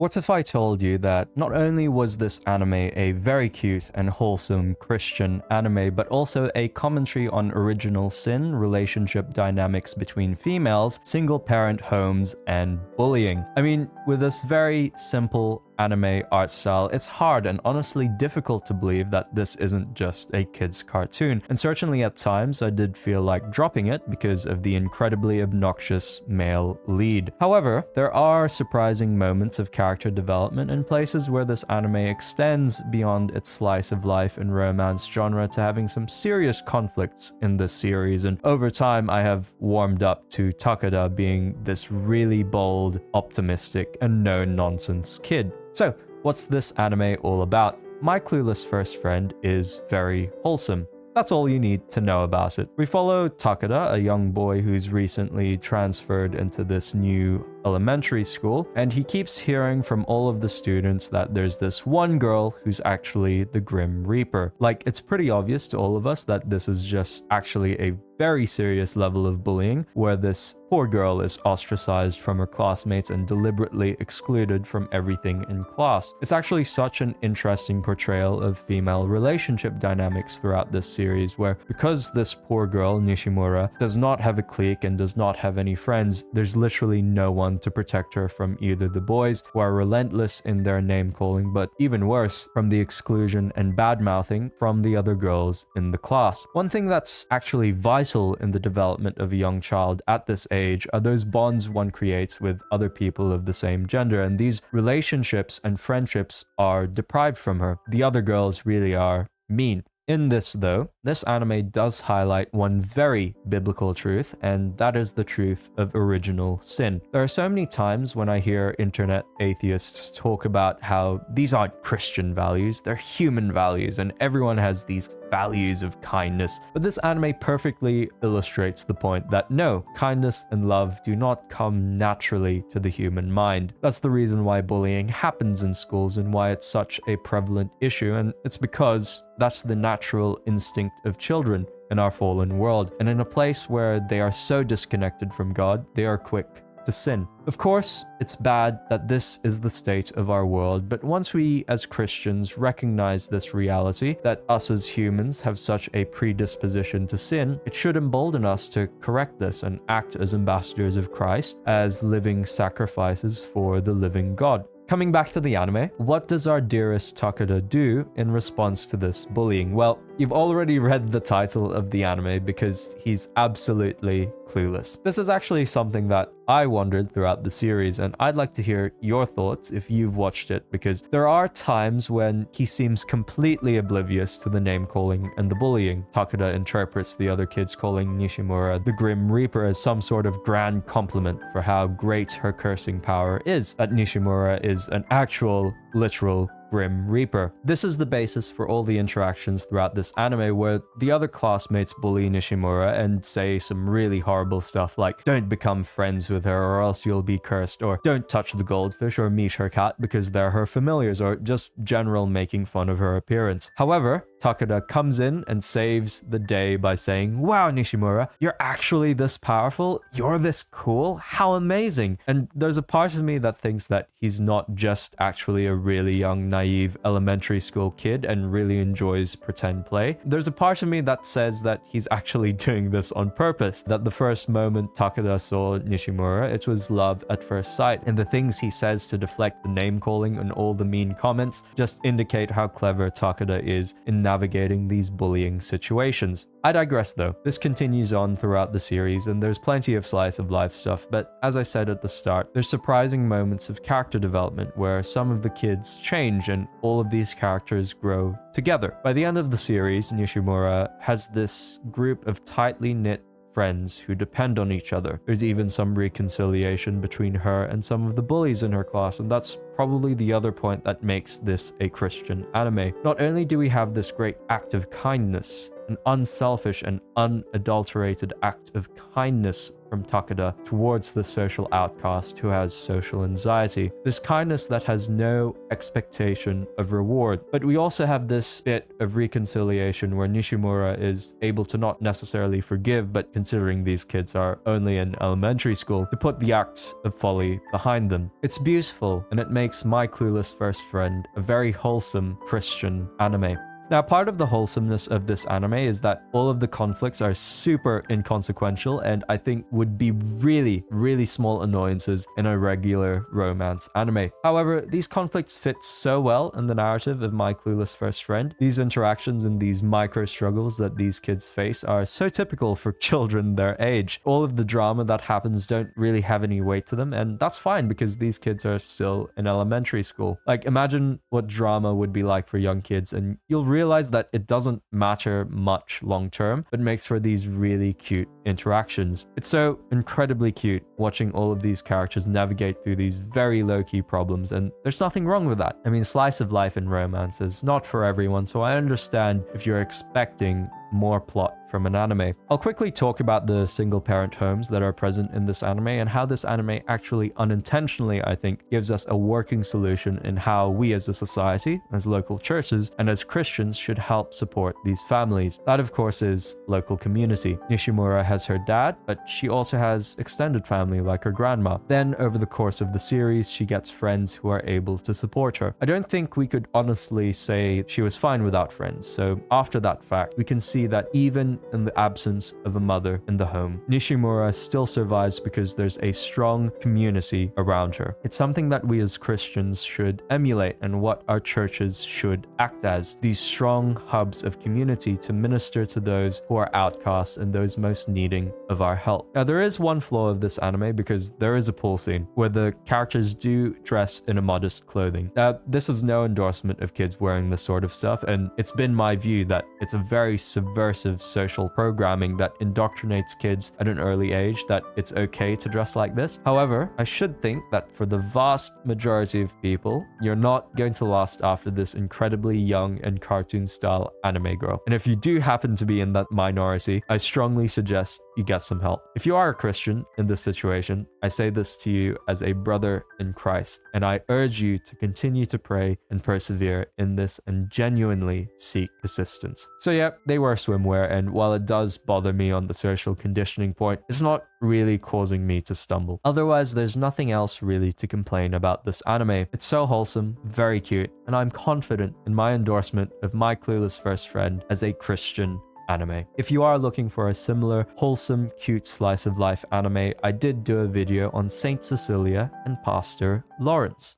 What if I told you that not only was this anime a very cute and wholesome Christian anime, but also a commentary on original sin, relationship dynamics between females, single-parent homes, and bullying? I mean, with this very simple anime art style, it's hard and honestly difficult to believe that this isn't just a kid's cartoon, and certainly at times I did feel like dropping it because of the incredibly obnoxious male lead. However, there are surprising moments of character development and places where this anime extends beyond its slice of life and romance genre to having some serious conflicts in this series, and over time I have warmed up to Takeda being this really bold, optimistic, and no-nonsense kid. So, what's this anime all about? My clueless first friend is very wholesome. That's all you need to know about it. We follow Takeda, a young boy who's recently transferred into this new elementary school, and he keeps hearing from all of the students that there's this one girl who's actually the Grim Reaper. Like, it's pretty obvious to all of us that this is just actually a very serious level of bullying, where this poor girl is ostracized from her classmates and deliberately excluded from everything in class. It's actually such an interesting portrayal of female relationship dynamics throughout this series, where because this poor girl, Nishimura, does not have a clique and does not have any friends, there's literally no one to protect her from either the boys, who are relentless in their name-calling, but even worse, from the exclusion and bad-mouthing from the other girls in the class. One thing that's actually vital in the development of a young child at this age are those bonds one creates with other people of the same gender, and these relationships and friendships are deprived from her. The other girls really are mean. In this, though, this anime does highlight one very biblical truth, and that is the truth of original sin. There are so many times when I hear internet atheists talk about how these aren't Christian values, they're human values, and everyone has these values of kindness. But this anime perfectly illustrates the point that no, kindness and love do not come naturally to the human mind. That's the reason why bullying happens in schools and why it's such a prevalent issue, and it's because that's the natural instinct of children in our fallen world. And in a place where they are so disconnected from God, they are quick to sin. Of course, it's bad that this is the state of our world, but once we as Christians recognize this reality, that us as humans have such a predisposition to sin, it should embolden us to correct this and act as ambassadors of Christ, as living sacrifices for the living God. Coming back to the anime, what does our dearest Takeda do in response to this bullying? Well, you've already read the title of the anime because he's absolutely clueless. This is actually something that I wondered throughout the series, and I'd like to hear your thoughts if you've watched it, because there are times when he seems completely oblivious to the name-calling and the bullying. Takeda interprets the other kids calling Nishimura the Grim Reaper as some sort of grand compliment for how great her cursing power is, that Nishimura is an actual, literal Grim Reaper. This is the basis for all the interactions throughout this anime, where the other classmates bully Nishimura and say some really horrible stuff like, don't become friends with her or else you'll be cursed, or don't touch the goldfish or meet her cat because they're her familiars, or just general making fun of her appearance. However, Takeda comes in and saves the day by saying, wow, Nishimura, you're actually this powerful? You're this cool? How amazing! And there's a part of me that thinks that he's not just actually a really young, naive elementary school kid and really enjoys pretend play. There's a part of me that says that he's actually doing this on purpose, that the first moment Takeda saw Nishimura, it was love at first sight, and the things he says to deflect the name calling and all the mean comments just indicate how clever Takeda is in navigating these bullying situations. I digress though. This continues on throughout the series, and there's plenty of slice of life stuff, but as I said at the start, there's surprising moments of character development where some of the kids change and all of these characters grow together. By the end of the series, Nishimura has this group of tightly knit friends who depend on each other. There's even some reconciliation between her and some of the bullies in her class, and that's probably the other point that makes this a Christian anime. Not only do we have this great act of kindness an unselfish and unadulterated act of kindness from Takeda towards the social outcast who has social anxiety. This kindness that has no expectation of reward. But we also have this bit of reconciliation where Nishimura is able to not necessarily forgive, but considering these kids are only in elementary school, to put the acts of folly behind them. It's beautiful, and it makes My Clueless First Friend a very wholesome Christian anime. Now, part of the wholesomeness of this anime is that all of the conflicts are super inconsequential and I think would be really, really small annoyances in a regular romance anime. However, these conflicts fit so well in the narrative of My Clueless First Friend. These interactions and these micro struggles that these kids face are so typical for children their age. All of the drama that happens don't really have any weight to them, and that's fine because these kids are still in elementary school. Like, imagine what drama would be like for young kids, and you'll realize that it doesn't matter much long term, but makes for these really cute interactions. It's so incredibly cute watching all of these characters navigate through these very low-key problems, and there's nothing wrong with that. I mean, slice of life in romance is not for everyone, so I understand if you're expecting more plot from an anime. I'll quickly talk about the single parent homes that are present in this anime and how this anime actually unintentionally, I think, gives us a working solution in how we as a society, as local churches, and as Christians should help support these families. That, of course, is local community. Nishimura has her dad, but she also has extended family like her grandma. Then, over the course of the series, she gets friends who are able to support her. I don't think we could honestly say she was fine without friends, so after that fact, we can see that even in the absence of a mother in the home, Nishimura still survives because there's a strong community around her. It's something that we as Christians should emulate and what our churches should act as, these strong hubs of community to minister to those who are outcast and those most needing of our help. Now, there is one flaw of this anime because there is a pool scene where the characters do dress in a modest clothing. Now, this is no endorsement of kids wearing this sort of stuff, and it's been my view that it's a very subversive social programming that indoctrinates kids at an early age that it's okay to dress like this. However, I should think that for the vast majority of people, you're not going to last after this incredibly young and cartoon style anime girl. And if you do happen to be in that minority, I strongly suggest you get some help. If you are a Christian in this situation, I say this to you as a brother in Christ, and I urge you to continue to pray and persevere in this and genuinely seek assistance. So yeah, they wear swimwear, and while it does bother me on the social conditioning point, it's not really causing me to stumble. Otherwise, there's nothing else really to complain about this anime. It's so wholesome, very cute, and I'm confident in my endorsement of My Clueless First Friend as a Christian anime. If you are looking for a similar wholesome, cute slice of life anime, I did do a video on Saint Cecilia and Pastor Lawrence.